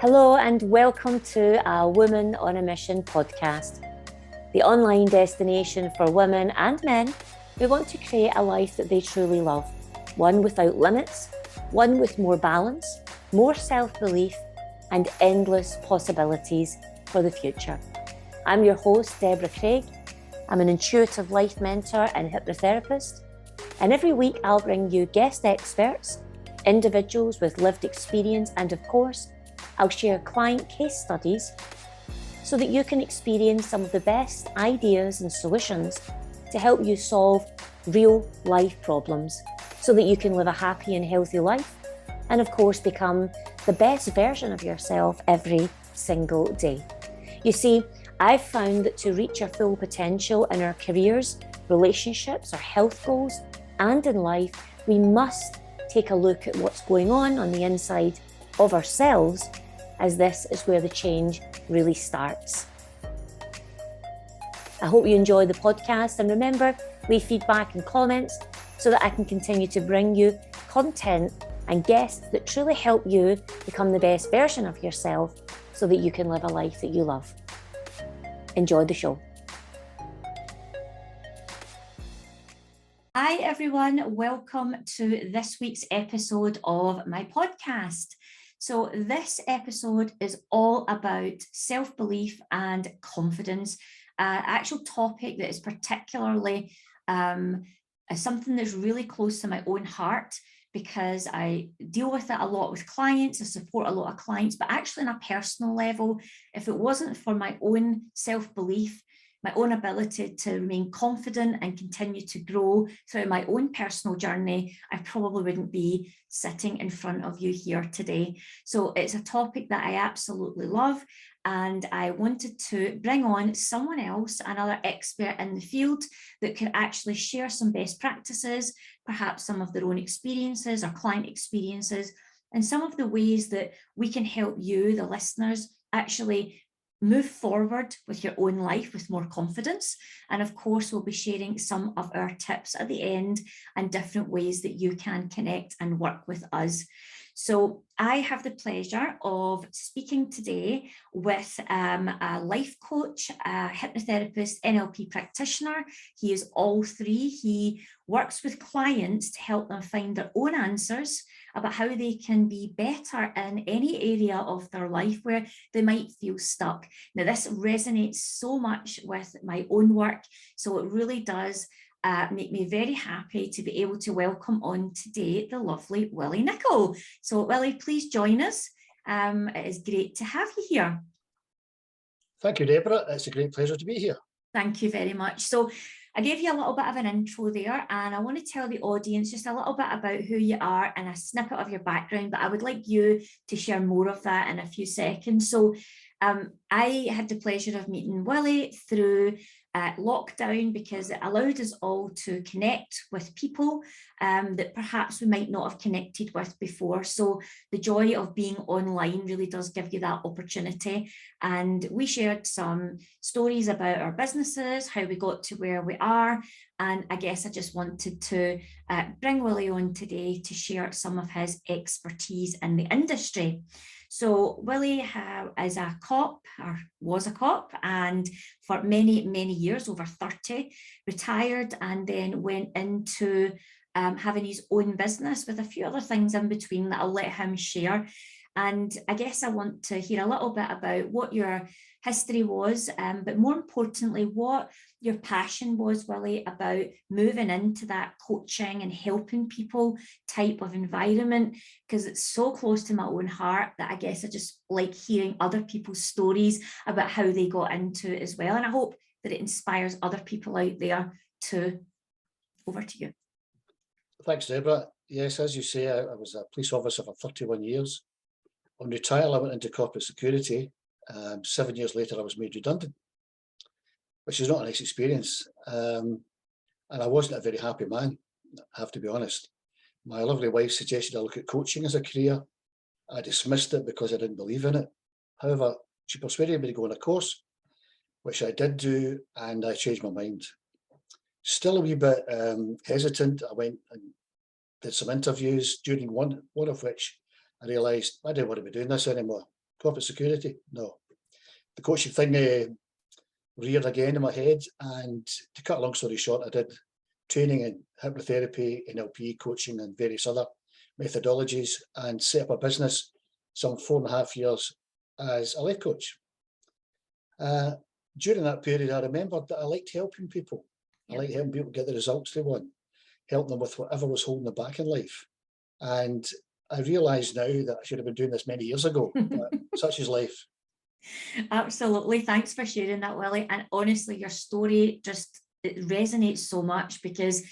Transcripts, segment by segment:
Hello and welcome to a Woman on a Mission podcast, the online destination for women and men who want to create a life that they truly love, one without limits, one with more balance, more self-belief and endless possibilities for the future. I'm your host, Deborah Craig. I'm an intuitive life mentor and hypnotherapist, and every week I'll bring you guest experts, individuals with lived experience, and of course, I'll share client case studies so that you can experience some of the best ideas and solutions to help you solve real life problems so that you can live a happy and healthy life and of course become the best version of yourself every single day. You see, I've found that to reach our full potential in our careers, relationships, our health goals, and in life, we must take a look at what's going on the inside of ourselves, as this is where the change really starts. I hope you enjoy the podcast, and remember, leave feedback and comments so that I can continue to bring you content and guests that truly help you become the best version of yourself so that you can live a life that you love. Enjoy the show. Hi everyone, welcome to this week's episode of my podcast. So this episode is all about self-belief and confidence, an actual topic that is particularly something that's really close to my own heart because I deal with it a lot with clients, I support a lot of clients, but actually on a personal level, if it wasn't for my own self-belief, my own ability to remain confident and continue to grow through my own personal journey, I probably wouldn't be sitting in front of you here today. So it's a topic that I absolutely love, and I wanted to bring on someone else, another expert in the field that can actually share some best practices, perhaps some of their own experiences or client experiences, and some of the ways that we can help you, the listeners, actually move forward with your own life with more confidence. And of course, we'll be sharing some of our tips at the end and different ways that you can connect and work with us. So I have the pleasure of speaking today with a life coach, a hypnotherapist, NLP practitioner. He is all three. He works with clients to help them find their own answers about how they can be better in any area of their life where they might feel stuck. Now, this resonates so much with my own work, so it really does make me very happy to be able to welcome on today the lovely Willie Nicol. So Willie, please join us. It is great to have you here. Thank you, Deborah. It's a great pleasure to be here. Thank you very much. So I gave you a little bit of an intro there, and I want to tell the audience just a little bit about who you are and a snippet of your background, but I would like you to share more of that in a few seconds. So I had the pleasure of meeting Willie through lockdown because it allowed us all to connect with people that perhaps we might not have connected with before. So the joy of being online really does give you that opportunity. And we shared some stories about our businesses, how we got to where we are. And I guess I just wanted to bring Willie on today to share some of his expertise in the industry. So Willie is a cop, or was a cop, and for many, many years, over 30, retired and then went into having his own business with a few other things in between that I'll let him share. And I guess I want to hear a little bit about what your history was, but more importantly, what your passion was, Willie, about moving into that coaching and helping people type of environment, because it's so close to my own heart that I guess I just like hearing other people's stories about how they got into it as well. And I hope that it inspires other people out there too. Over to you. Thanks, Deborah. Yes, as you say, I was a police officer for 31 years. On retirement, I went into corporate security. 7 years later, I was made redundant, which is not a nice experience. And I wasn't a very happy man, I have to be honest. My lovely wife suggested I look at coaching as a career. I dismissed it because I didn't believe in it. However, she persuaded me to go on a course, which I did do, and I changed my mind. Still a wee bit hesitant. I went and did some interviews, during one of which I realised I didn't want to be doing this anymore. corporate security? No. The coaching thing reared again in my head, and to cut a long story short, I did training in hypnotherapy, NLP coaching, and various other methodologies, and set up a business some 4.5 years as a life coach. During that period, I remembered that I liked helping people. I liked helping people get the results they want, helping them with whatever was holding them back in life. And I realise now that I should have been doing this many years ago, but such is life. Absolutely. Thanks for sharing that, Willie. And honestly, your story just, it resonates so much, because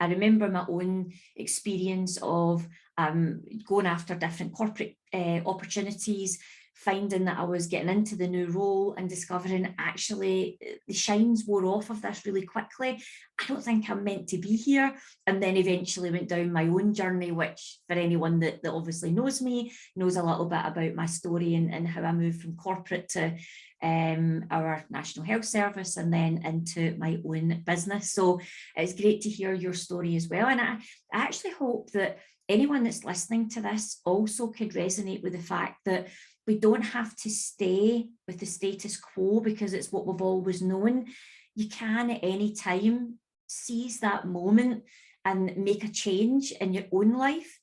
I remember my own experience of going after different corporate opportunities, finding that I was getting into the new role and discovering actually the shines wore off of this really quickly. I don't think I'm meant to be here. And then eventually went down my own journey, which for anyone that obviously knows me, knows a little bit about my story and how I moved from corporate to our National Health Service and then into my own business. So it's great to hear your story as well. And I actually hope that anyone that's listening to this also could resonate with the fact that we don't have to stay with the status quo because it's what we've always known. You can at any time seize that moment and make a change in your own life.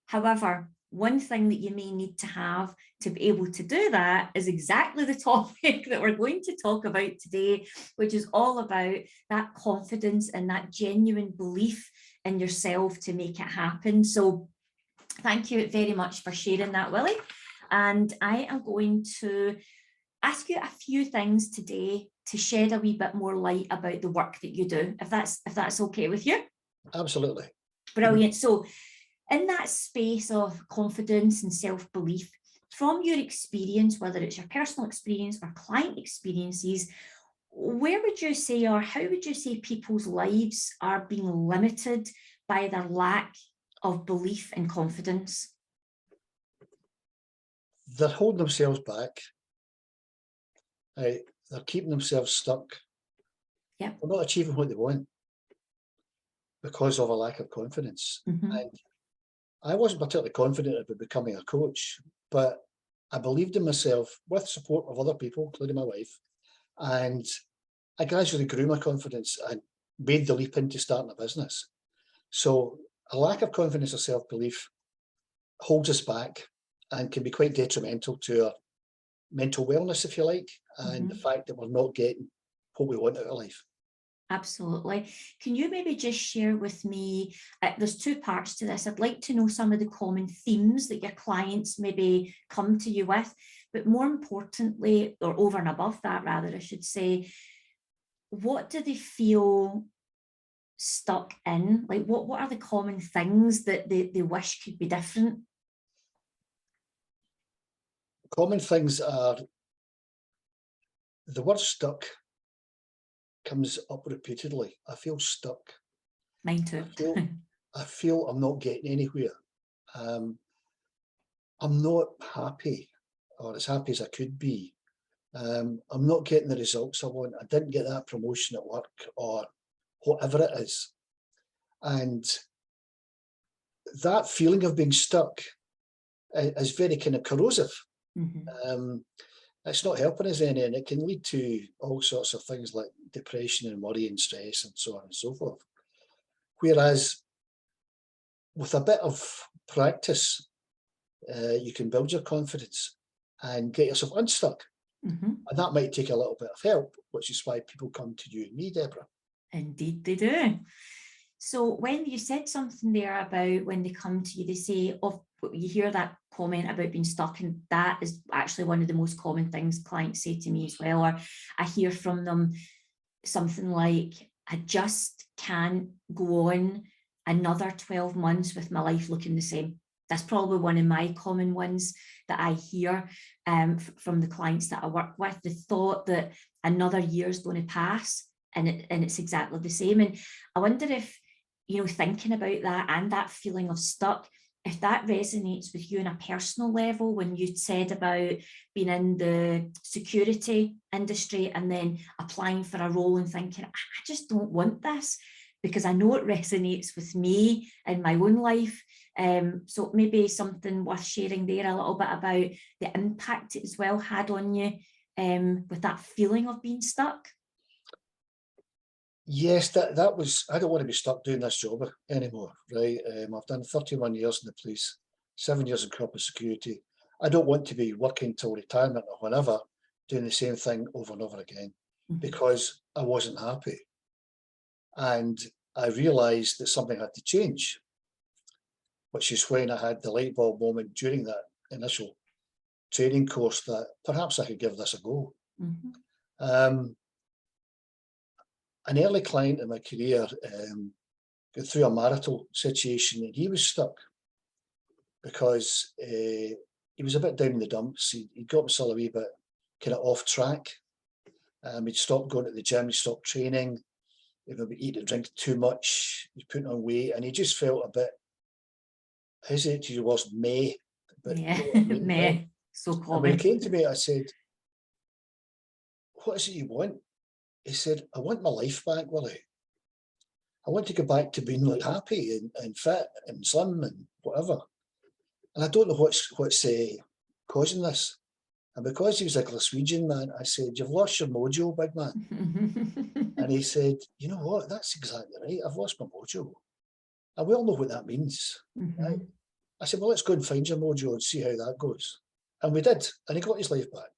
However, one thing that you may need to have to be able to do that is exactly the topic that we're going to talk about today, which is all about that confidence and that genuine belief in yourself to make it happen. So thank you very much for sharing that, Willie. And I am going to ask you a few things today to shed a wee bit more light about the work that you do, if that's okay with you. Absolutely. Brilliant. So in that space of confidence and self-belief, from your experience, whether it's your personal experience or client experiences, where would you say, or how would you say people's lives are being limited by their lack of belief and confidence? They're holding themselves back. They're keeping themselves stuck. Yeah. They're not achieving what they want because of a lack of confidence. Mm-hmm. And I wasn't particularly confident about becoming a coach, but I believed in myself with support of other people, including my wife. And I gradually grew my confidence and made the leap into starting a business. So a lack of confidence or self-belief holds us back and can be quite detrimental to our mental wellness, if you like, and the fact that we're not getting what we want out of life. Absolutely. Can you maybe just share with me, there's two parts to this. I'd like to know some of the common themes that your clients maybe come to you with, but more importantly, or over and above that rather, I should say, what do they feel stuck in? Like what are the common things that they wish could be different? Common things are, the word stuck comes up repeatedly. I feel stuck. Mine too. I feel I'm not getting anywhere. I'm not happy, or as happy as I could be. I'm not getting the results I want. I didn't get that promotion at work, or whatever it is. And that feeling of being stuck is very kind of corrosive. It's not helping us any, and it can lead to all sorts of things like depression and worry and stress and so on and so forth. Whereas with a bit of practice, you can build your confidence and get yourself unstuck. And that might take a little bit of help, which is why people come to you and me, Deborah. Indeed they do. So when you said something there about when they come to you, they say, oh, you hear that comment about being stuck, and that is actually one of the most common things clients say to me as well. Or I hear from them something like, I just can't go on another 12 months with my life looking the same. That's probably one of my common ones that I hear from the clients that I work with, the thought that another year is going to pass and it's exactly the same. And I wonder if, thinking about that and that feeling of stuck, if that resonates with you on a personal level, when you said about being in the security industry and then applying for a role and thinking, I just don't want this, because I know it resonates with me in my own life. So maybe something worth sharing there a little bit about the impact it as well had on you with that feeling of being stuck. Yes, that was, I don't want to be stuck doing this job anymore, right? I've done 31 years in the police, 7 years in corporate security. I don't want to be working till retirement or whenever, doing the same thing over and over again, because I wasn't happy. And I realised that something had to change, which is when I had the light bulb moment during that initial training course that perhaps I could give this a go. An early client in my career got through a marital situation, and he was stuck because he was a bit down in the dumps. He got himself a wee bit kind of off track. He'd stopped going to the gym, he stopped training, he'd maybe eating and drinking too much, he was putting on weight, and he just felt a bit, hesitant to use the word meh, but Yeah, you know what I mean, meh, right? so And common. when he came to me, I said, "What is it you want?" He said, "I want my life back, Willie. I want to go back to being like happy and fit and slim and whatever. And I don't know what's causing this." And because he was a Glaswegian man, I said, "You've lost your mojo, big man." And he said, "You know what? That's exactly right. I've lost my mojo." And we all know what that means, right? I said, "Well, let's go and find your mojo and see how that goes." And we did, and he got his life back.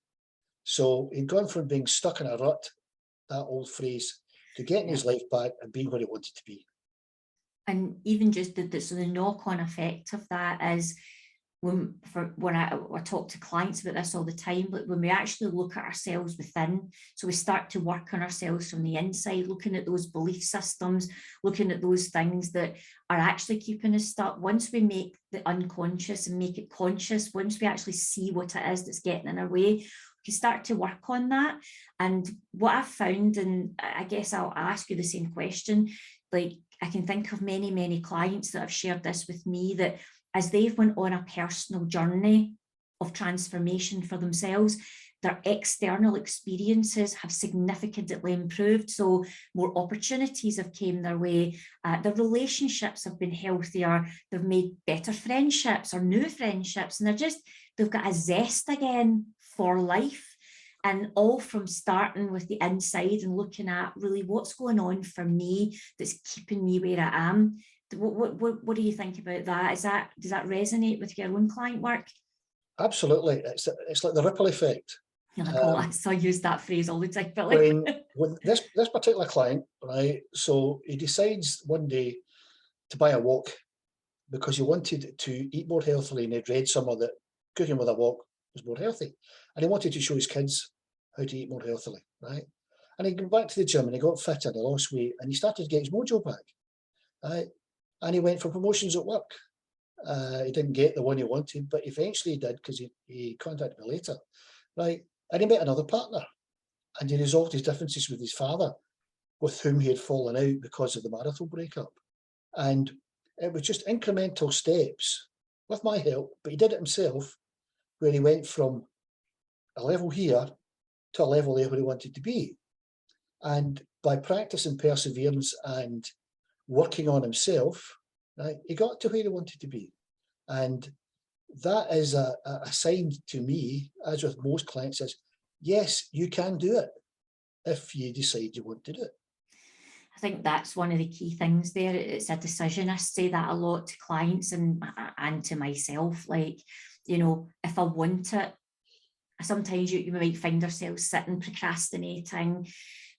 So he'd gone from being stuck in a rut, that old phrase, to getting his life back and being where he wanted to be. And even just so the knock-on effect of that is when I talk to clients about this all the time, but when we actually look at ourselves within, so we start to work on ourselves from the inside, looking at those belief systems, looking at those things that are actually keeping us stuck. Once we make the unconscious and make it conscious, once we actually see what it is that's getting in our way, we can start to work on that. And what I've found, and I guess I'll ask you the same question, like I can think of many clients that have shared this with me, that as they've went on a personal journey of transformation for themselves, their external experiences have significantly improved. So more opportunities have came their way, their relationships have been healthier, they've made better friendships or new friendships, and they've got a zest again for life. And all from starting with the inside and looking at really what's going on for me that's keeping me where I am. What do you think about that? Does that resonate with your own client work? Absolutely. It's like the ripple effect. I saw you use that phrase all the time, Billy. When this particular client, right, so he decides one day to buy a wok because he wanted to eat more healthily, and he'd read somewhere that cooking with a wok was more healthy. And he wanted to show his kids how to eat more healthily, right? And he went back to the gym and he got fitter and he lost weight and he started to get his mojo back, right? And he went for promotions at work. He didn't get the one he wanted, but eventually he did, because he contacted me later, right? And he met another partner and he resolved his differences with his father, with whom he had fallen out because of the marital breakup. And it was just incremental steps with my help, but he did it himself, where he went from a level here to a level there where he wanted to be. And by practice and perseverance and working on himself, right, he got to where he wanted to be. And that is a sign to me, as with most clients, is yes, you can do it if you decide you want to do it. I think that's one of the key things there. It's a decision. I say that a lot to clients and to myself. Like, you know, if I want it, sometimes you might find yourself sitting, procrastinating,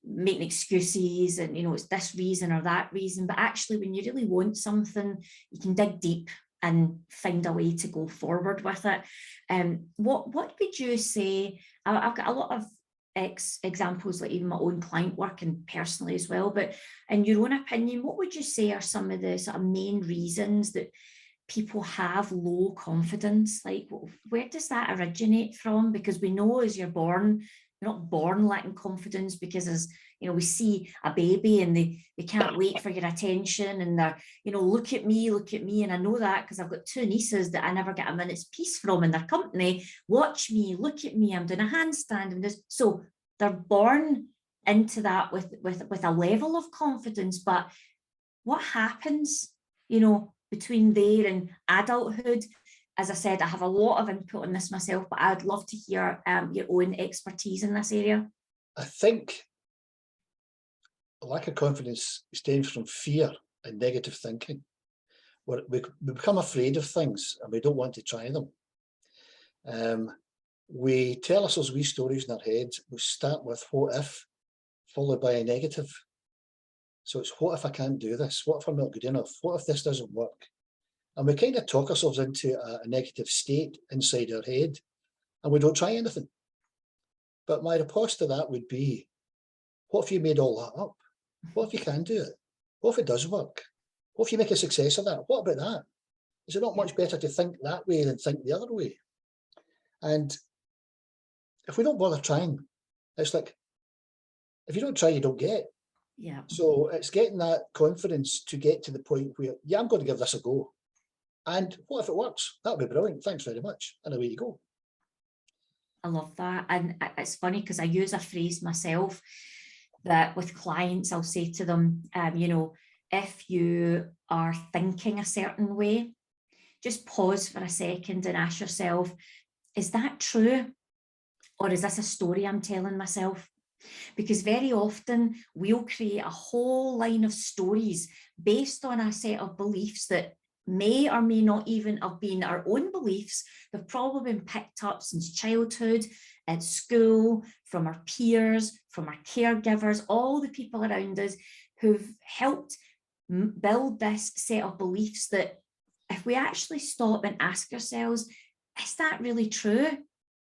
making excuses, and, you know, it's this reason or that reason. But actually, when you really want something, you can dig deep and find a way to go forward with it. What would you say? I've got a lot of examples, like even my own client work and personally as well, but in your own opinion, what would you say are some of the sort of main reasons that people have low confidence? Like, where does that originate from? Because we know as you're born, you're not born lacking confidence, because as you know, we see a baby and they can't wait for your attention, and they're, you know, look at me, and I know that because I've got two nieces that I never get a minute's peace from in their company. Watch me, look at me, I'm doing a handstand and this. So they're born into that with a level of confidence. But what happens, you know, between there and adulthood? As I said, I have a lot of input on this myself, but I'd love to hear your own expertise in this area. I think a lack of confidence stems from fear and negative thinking. We become afraid of things and we don't want to try them. We tell ourselves wee stories in our heads. We start with what if, followed by a negative. So it's what if I can't do this? What if I'm not good enough? What if this doesn't work? And we kind of talk ourselves into a negative state inside our head, and we don't try anything. But my riposte to that would be, what if you made all that up? What if you can do it? What if it does work? What if you make a success of that? What about that? Is it not much better to think that way than think the other way? And if we don't bother trying, it's like, if you don't try, you don't get. Yeah. So it's getting that confidence to get to the point where, yeah, I'm going to give this a go. And what if it works? That would be brilliant. Thanks very much. And away you go. I love that. And it's funny because I use a phrase myself that with clients, I'll say to them, you know, if you are thinking a certain way, just pause for a second and ask yourself, is that true? Or is this a story I'm telling myself? Because very often we'll create a whole line of stories based on a set of beliefs that may or may not even have been our own beliefs. They've probably been picked up since childhood, at school, from our peers, from our caregivers, all the people around us who've helped build this set of beliefs that if we actually stop and ask ourselves, is that really true?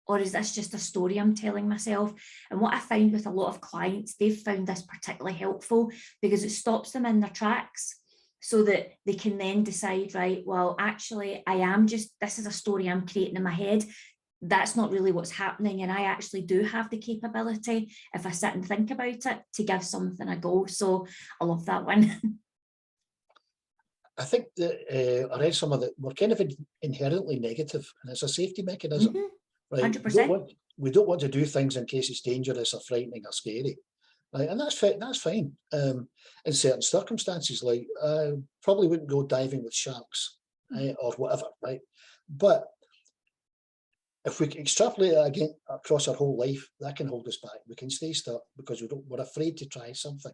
Or is this just a story I'm telling myself? And what I find with a lot of clients, they've found this particularly helpful because it stops them in their tracks so that they can then decide, right, well, actually, this is a story I'm creating in my head. That's not really what's happening. And I actually do have the capability, if I sit and think about it, to give something a go. So I love that one. I think that I read some of it, we're kind of inherently negative, and it's a safety mechanism. Right? 100%. We don't want to do things in case it's dangerous or frightening or scary. Right? And that's fine. In certain circumstances, like probably wouldn't go diving with sharks, right, or whatever, right? But if we extrapolate it again across our whole life, that can hold us back. We can stay stuck because we're afraid to try something.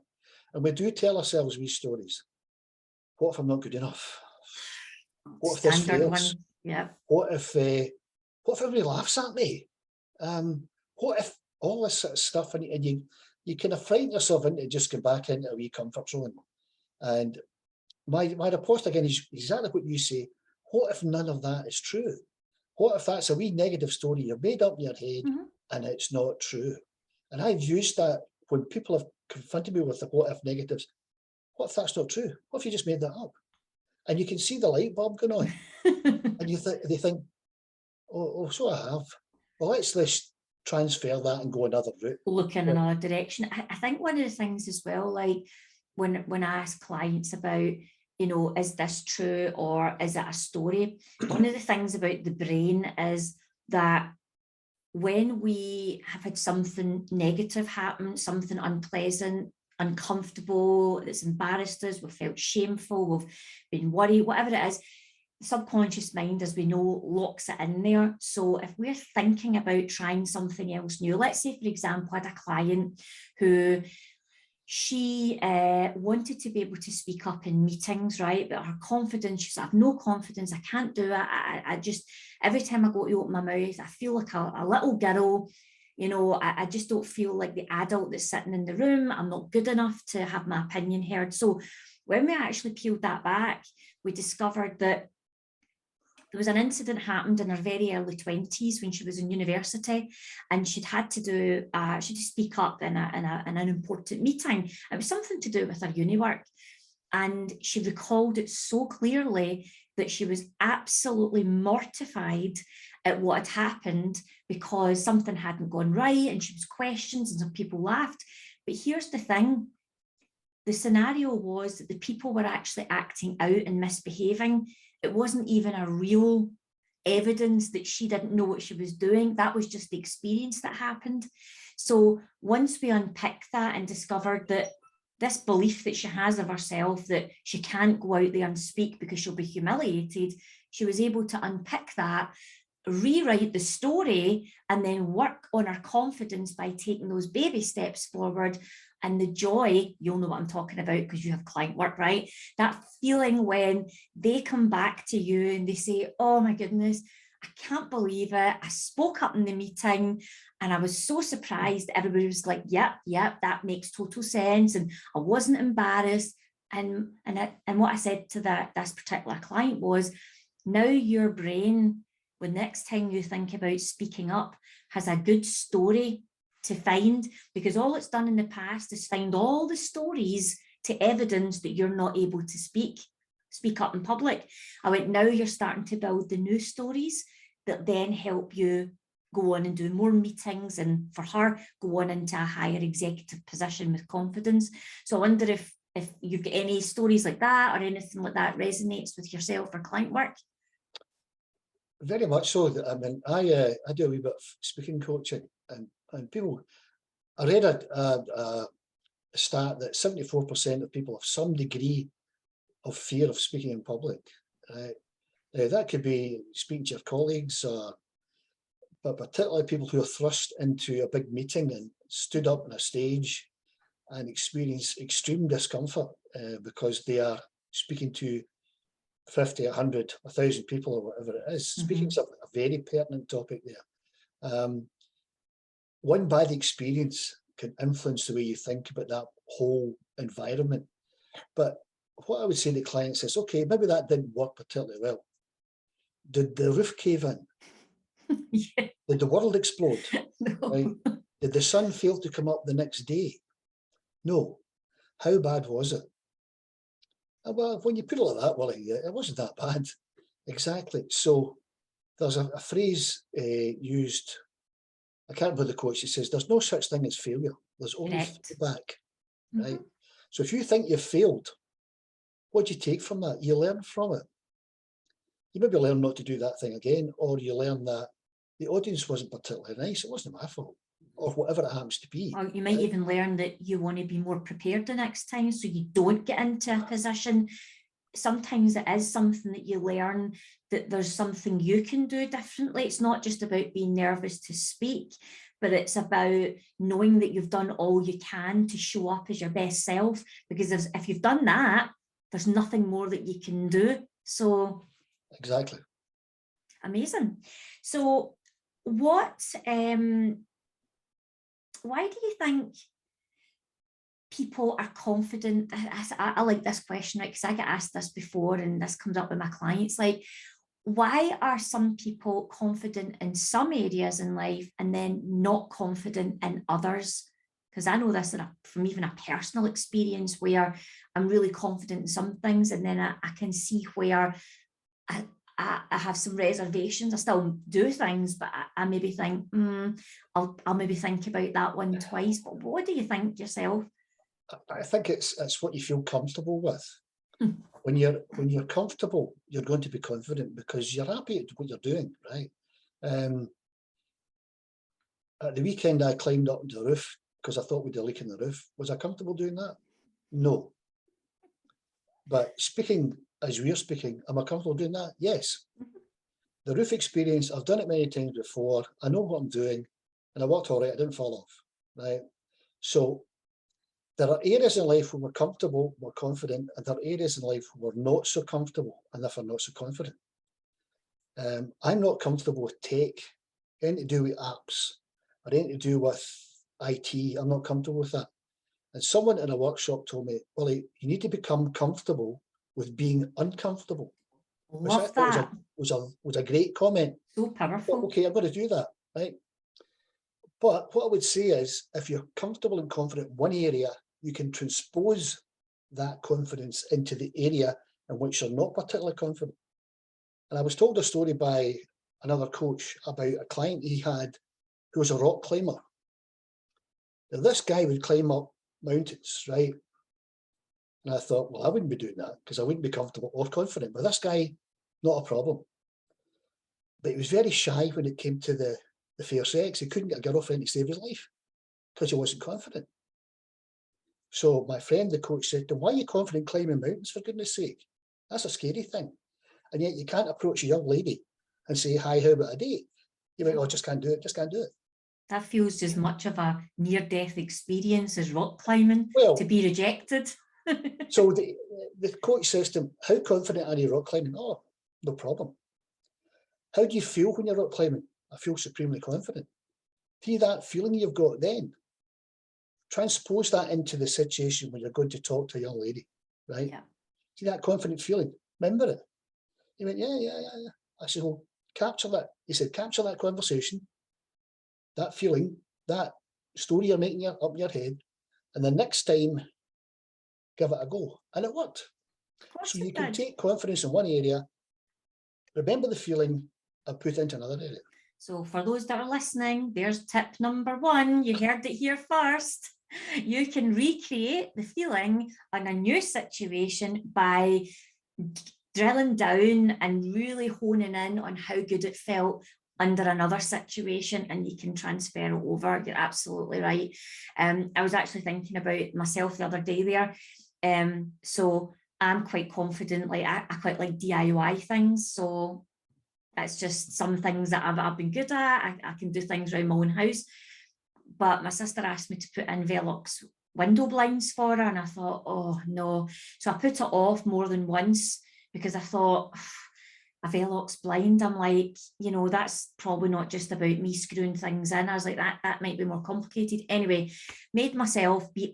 And we do tell ourselves these stories. What if I'm not good enough? What if this fails? One. Yeah. What if everybody laughs at me? What if all this sort of stuff, and you kind of frighten yourself into just going back into a wee comfort zone. And my report again is exactly what you say. What if none of that is true? What if that's a wee negative story you've made up in your head and it's not true? And I've used that when people have confronted me with the what if negatives. What if that's not true? What if you just made that up? And you can see the light bulb going on. And they think, oh, so I have. Well, let's transfer that and go another route. Look in another direction. I think one of the things as well, like when I ask clients about, you know, is this true or is it a story? One of the things about the brain is that when we have had something negative happen, something unpleasant, uncomfortable, that's embarrassed us, we've felt shameful, we've been worried, whatever it is, the subconscious mind, as we know, locks it in there. So if we're thinking about trying something else new, let's say, for example, I had a client who she wanted to be able to speak up in meetings, right? But her confidence, she said, I have no confidence, I can't do it. I just, every time I go to open my mouth, I feel like a little girl. You know, I just don't feel like the adult that's sitting in the room. I'm not good enough to have my opinion heard. So when we actually peeled that back, we discovered that there was an incident happened in her very early 20s when she was in university, and she'd had to do, she had to speak up in an important meeting. It was something to do with her uni work. And she recalled it so clearly that she was absolutely mortified at what had happened because something hadn't gone right, and she was questioned and some people laughed. But here's the thing. The scenario was that the people were actually acting out and misbehaving. It wasn't even a real evidence that she didn't know what she was doing. That was just the experience that happened. So once we unpicked that and discovered that this belief that she has of herself, that she can't go out there and speak because she'll be humiliated, she was able to unpick that, rewrite the story, and then work on her confidence by taking those baby steps forward. And the joy, you'll know what I'm talking about because you have client work, right? That feeling when they come back to you and they say, oh my goodness, I can't believe it. I spoke up in the meeting and I was so surprised. Everybody was like, yep, that makes total sense. And I wasn't embarrassed. And what I said to this particular client was, now your brain, when next time you think about speaking up, has a good story to find, because all it's done in the past is find all the stories to evidence that you're not able to speak up in public. I went, now you're starting to build the new stories that then help you go on and do more meetings, and for her, go on into a higher executive position with confidence. So I wonder if you've got any stories like that or anything like that resonates with yourself or client work. Very much so. I mean, I do a wee bit of speaking coaching, and people, I read a stat that 74% of people have some degree of fear of speaking in public. That could be speaking to your colleagues, but particularly people who are thrust into a big meeting and stood up on a stage and experience extreme discomfort because they are speaking to 50, 100, 1,000 people or whatever it is. Speaking's a very pertinent topic there. One bad experience can influence the way you think about that whole environment. But what I would say to clients is, okay, maybe that didn't work particularly well. Did the roof cave in? Yeah. Did the world explode? No. Right? Did the sun fail to come up the next day? No. How bad was it? Well, when you put it like that, Willie, it wasn't that bad. Exactly. So there's a phrase used, I can't remember the quote, it says, there's no such thing as failure. There's only feedback, right? So if you think you've failed, what do you take from that? You learn from it. You maybe learn not to do that thing again, or you learn that the audience wasn't particularly nice, it wasn't my fault, or whatever it happens to be. Or you might even learn that you want to be more prepared the next time so you don't get into a position. Sometimes it is something that you learn, that there's something you can do differently. It's not just about being nervous to speak, but it's about knowing that you've done all you can to show up as your best self, because if you've done that, there's nothing more that you can do. So exactly. Amazing. So why do you think people are confident? I like this question, right? Because I get asked this before and this comes up with my clients. Like, why are some people confident in some areas in life and then not confident in others? Because I know this from even a personal experience where I'm really confident in some things, and then I can see where I have some reservations. I still do things, but I maybe think, I'll maybe think about that one twice. But what do you think yourself? I think it's what you feel comfortable with. When you're comfortable, you're going to be confident because you're happy at what you're doing, right? At the weekend, I climbed up into the roof because I thought we'd a leak in the roof. Was I comfortable doing that? No. But speaking as we're speaking, am I comfortable doing that? Yes. The roof experience, I've done it many times before. I know what I'm doing, and I worked all right. I didn't fall off, right? So there are areas in life where we're comfortable, we're confident, and there are areas in life where we're not so comfortable and therefore not so confident. I'm not comfortable with tech, anything to do with apps, or anything to do with IT. I'm not comfortable with that. And someone in a workshop told me, Willie, you need to become comfortable with being uncomfortable. Love that. Was a great comment. So powerful. Okay, I've got to do that, right? But what I would say is, if you're comfortable and confident in one area, you can transpose that confidence into the area in which you're not particularly confident. And I was told a story by another coach about a client he had who was a rock climber. Now, this guy would climb up mountains, right? And I thought, well, I wouldn't be doing that because I wouldn't be comfortable or confident. But this guy, not a problem. But he was very shy when it came to the fair sex. He couldn't get a girlfriend to save his life because he wasn't confident. So my friend, the coach, said to him, why are you confident climbing mountains, for goodness sake? That's a scary thing. And yet you can't approach a young lady and say, hi, how about a date? You might, oh, just can't do it, just can't do it. That feels as much of a near-death experience as rock climbing, Well, to be rejected. So the coach says to him, how confident are you rock climbing? Oh, no problem. How do you feel when you're rock climbing? I feel supremely confident. See that feeling you've got then? Transpose that into the situation when you're going to talk to a young lady, right? Yeah. See that confident feeling? Remember it? He went, yeah. I said, well, capture that. He said, capture that conversation, that feeling, that story you're making up in your head, and the next time, give it a go. And it worked. So you can take confidence in one area, remember the feeling, and put it into another area. So for those that are listening, there's tip number 1. You heard it here first. You can recreate the feeling on a new situation by drilling down and really honing in on how good it felt under another situation, and you can transfer it over. You're absolutely right. I was actually thinking about myself the other day there. So I'm quite confident, like I quite like DIY things. So it's just some things that I've been good at. I can do things around my own house. But my sister asked me to put in Velux window blinds for her, and I thought, oh no. So I put it off more than once because I thought, a Velux blind, I'm like, you know, that's probably not just about me screwing things in. I was like, that might be more complicated. Anyway, made myself be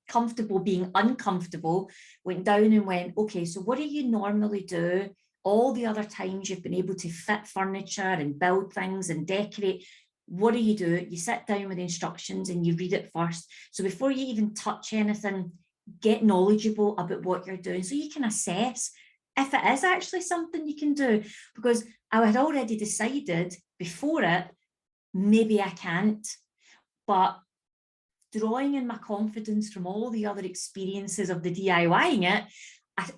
comfortable being uncomfortable, went down and went, okay, so what do you normally do all the other times you've been able to fit furniture and build things and decorate? What do? You sit down with the instructions and you read it first. So before you even touch anything, get knowledgeable about what you're doing so you can assess if it is actually something you can do. Because I had already decided before it, maybe I can't, but drawing in my confidence from all the other experiences of the DIYing it,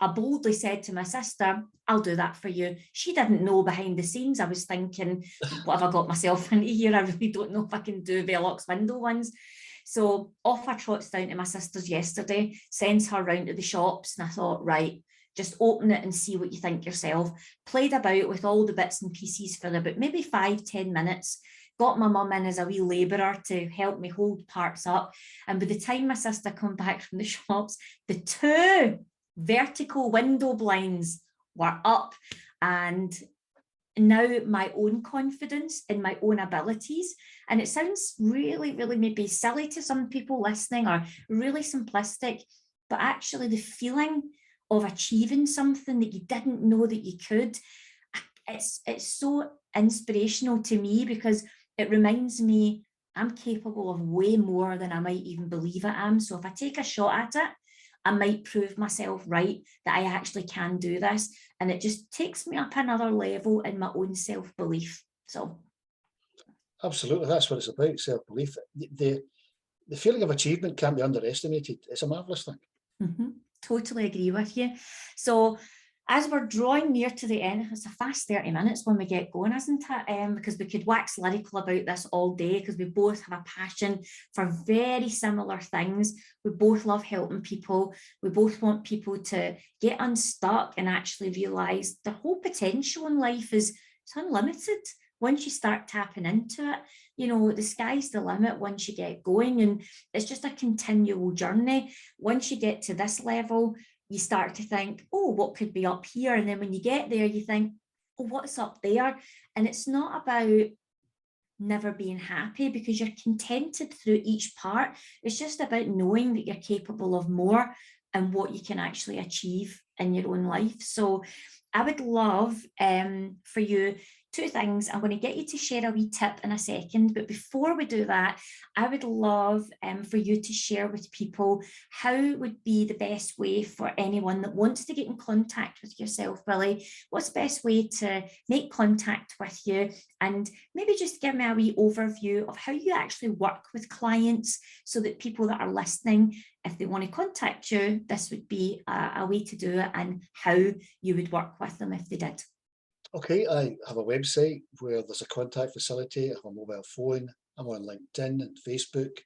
I boldly said to my sister, I'll do that for you. She didn't know behind the scenes. I was thinking, what have I got myself into here? I really don't know if I can do Velux window ones. So off I trots down to my sister's yesterday, sends her round to the shops, and I thought, right, just open it and see what you think yourself. Played about with all the bits and pieces for about maybe 5-10 minutes. Got my mum in as a wee labourer to help me hold parts up. And by the time my sister come back from the shops, the 2 vertical window blinds were up, and now my own confidence in my own abilities, and it sounds really maybe silly to some people listening or really simplistic, but actually the feeling of achieving something that you didn't know that you could, it's so inspirational to me because it reminds me I'm capable of way more than I might even believe I am. So if I take a shot at it, I might prove myself right that I actually can do this. And it just takes me up another level in my own self-belief. So. Absolutely, that's what it's about, self-belief. The feeling of achievement can't be underestimated. It's a marvellous thing. Mm-hmm. Totally agree with you. So as we're drawing near to the end, it's a fast 30 minutes when we get going, isn't it? Because we could wax lyrical about this all day because we both have a passion for very similar things. We both love helping people. We both want people to get unstuck and actually realise their whole potential in life is unlimited. Once you start tapping into it, you know, the sky's the limit once you get going, and it's just a continual journey. Once you get to this level, you start to think, oh, what could be up here? And then when you get there, you think, oh, what's up there? And it's not about never being happy because you're contented through each part. It's just about knowing that you're capable of more and what you can actually achieve in your own life. So I would love for you 2 things. I'm going to get you to share a wee tip in a second, but before we do that, I would love for you to share with people how would be the best way for anyone that wants to get in contact with yourself, Willie. What's the best way to make contact with you? And maybe just give me a wee overview of how you actually work with clients so that people that are listening, if they want to contact you, this would be a way to do it, and how you would work with them if they did. Okay, I have a website where there's a contact facility. I have a mobile phone. I'm on LinkedIn and Facebook.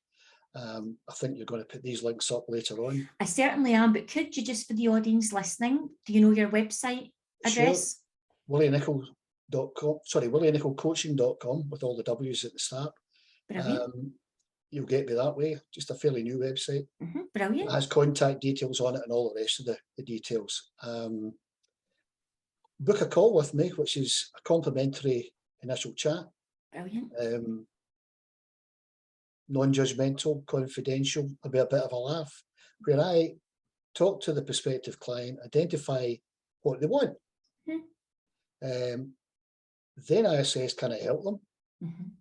I think you're going to put these links up later on. I certainly am, but could you just, for the audience listening, do you know your website address? Sure. WillieNicolCoaching.com with all the W's at the start. You'll get me that way. Just a fairly new website. Brilliant. It has contact details on it and all the rest of the details. Book a call with me, which is a complimentary initial chat. Brilliant. Non-judgmental, confidential, a bit of a laugh, where I talk to the prospective client, identify what they want. Then I assess, can I help them?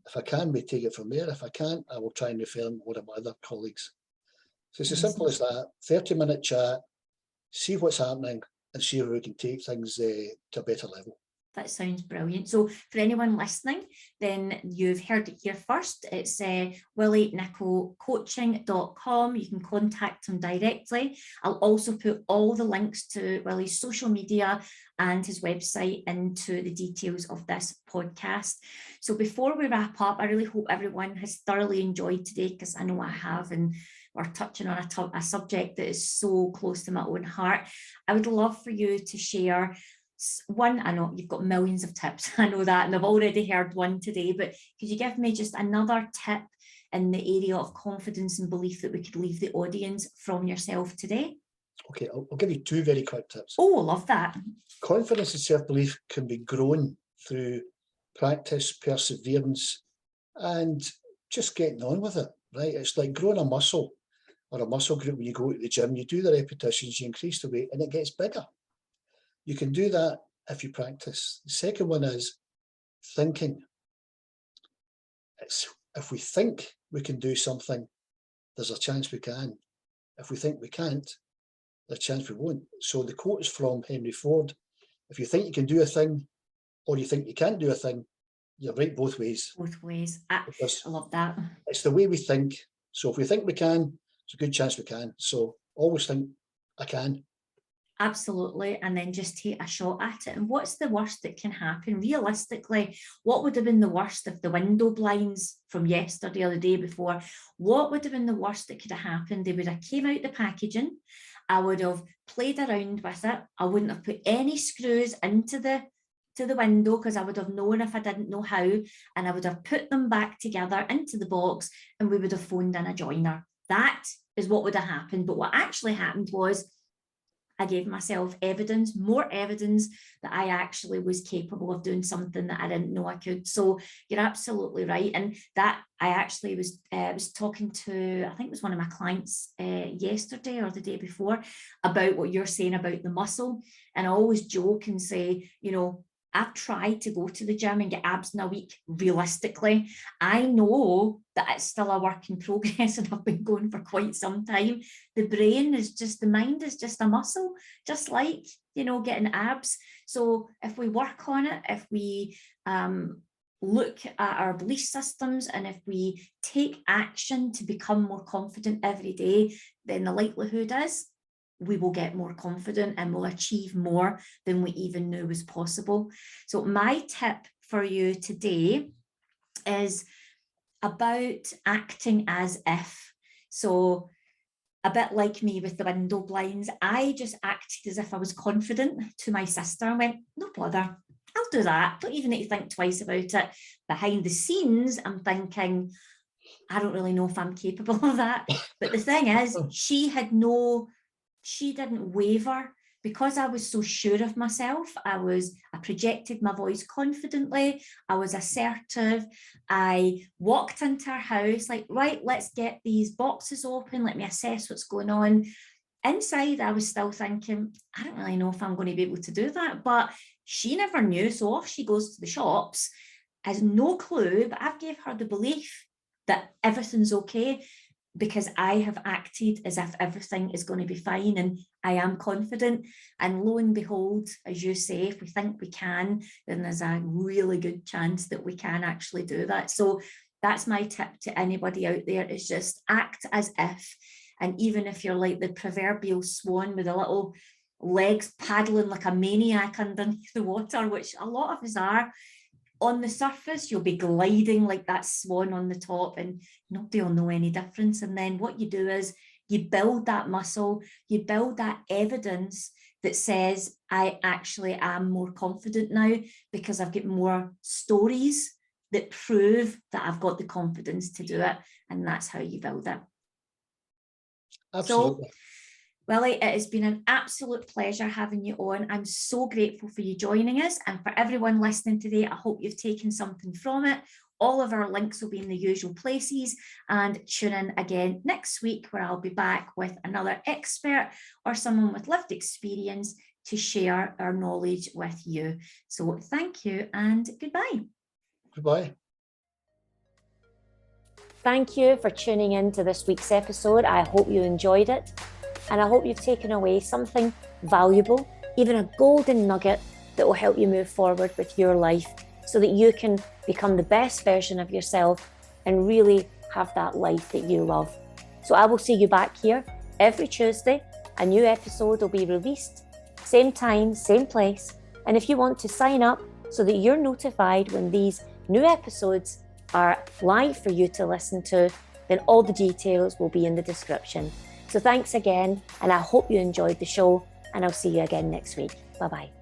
If I can, we take it from there. If I can't, I will try and refer them to one of my other colleagues. So it's as simple as that. 30-minute chat, see what's happening, and see how we can take things to a better level. That sounds brilliant. So for anyone listening, then you've heard it here first. It's WillieNicolCoaching.com. You can contact him directly. I'll also put all the links to Willie's social media and his website into the details of this podcast. So before we wrap up, I really hope everyone has thoroughly enjoyed today, because I know I have, and we're touching on a subject that is so close to my own heart. I would love for you to share one. I know you've got millions of tips, I know that, and I've already heard one today, but could you give me just another tip in the area of confidence and belief that we could leave the audience from yourself today? Okay, I'll give you two very quick tips. Oh, I love that. Confidence and self-belief can be grown through practice, perseverance, and just getting on with it, right? It's like growing a muscle or a muscle group. When you go to the gym, you do the repetitions, you increase the weight, and it gets bigger. You can do that if you practice. The second one is thinking. If we think we can do something, there's a chance we can. If we think we can't, there's a chance we won't. So the quote is from Henry Ford. If you think you can do a thing, or you think you can't do a thing, you're right both ways. Both ways. I love that. It's the way we think. So if we think we can, there's a good chance we can. So always think, I can. Absolutely. And then just take a shot at it. And what's the worst that can happen? Realistically, what would have been the worst if the window blinds from yesterday or the day before? What would have been the worst that could have happened? They would have came out the packaging. I would have played around with it. I wouldn't have put any screws into the window, because I would have known if I didn't know how, and I would have put them back together into the box, and we would have phoned in a joiner. That is what would have happened. But what actually happened was I gave myself evidence, more evidence that I actually was capable of doing something that I didn't know I could. So you're absolutely right. And that I actually was talking to, I think it was one of my clients yesterday or the day before, about what you're saying about the muscle. And I always joke and say, you know, I've tried to go to the gym and get abs in a week. Realistically, I know that it's still a work in progress, and I've been going for quite some time. The brain is just, the mind is just a muscle, just like, you know, getting abs. So if we work on it, if we look at our belief systems, and if we take action to become more confident every day, then the likelihood is we will get more confident and we'll achieve more than we even knew was possible. So my tip for you today is about acting as if. So a bit like me with the window blinds, I just acted as if I was confident to my sister and went, no bother, I'll do that. Don't even need to think twice about it. Behind the scenes, I'm thinking, I don't really know if I'm capable of that. But the thing is, she didn't waver, because I was so sure of myself. I projected my voice confidently. I was assertive. I walked into her house like, right, let's get these boxes open. Let me assess what's going on. Inside, I was still thinking, I don't really know if I'm going to be able to do that. But she never knew. So off she goes to the shops, has no clue, but I've gave her the belief that everything's okay, because I have acted as if everything is going to be fine and I am confident. And lo and behold, as you say, if we think we can, then there's a really good chance that we can actually do that. So that's my tip to anybody out there, is just act as if. And even if you're like the proverbial swan with the little legs paddling like a maniac underneath the water, which a lot of us are, on the surface, you'll be gliding like that swan on the top and nobody will know any difference. And then what you do is you build that muscle, you build that evidence that says, I actually am more confident now because I've got more stories that prove that I've got the confidence to do it. And that's how you build it. Absolutely. So, Willie, it has been an absolute pleasure having you on. I'm so grateful for you joining us. And for everyone listening today, I hope you've taken something from it. All of our links will be in the usual places, and tune in again next week where I'll be back with another expert or someone with lived experience to share our knowledge with you. So thank you and goodbye. Goodbye. Thank you for tuning in to this week's episode. I hope you enjoyed it, and I hope you've taken away something valuable, even a golden nugget that will help you move forward with your life so that you can become the best version of yourself and really have that life that you love. So I will see you back here every Tuesday. A new episode will be released, same time, same place. And if you want to sign up so that you're notified when these new episodes are live for you to listen to, then all the details will be in the description. So thanks again, and I hope you enjoyed the show, and I'll see you again next week. Bye-bye.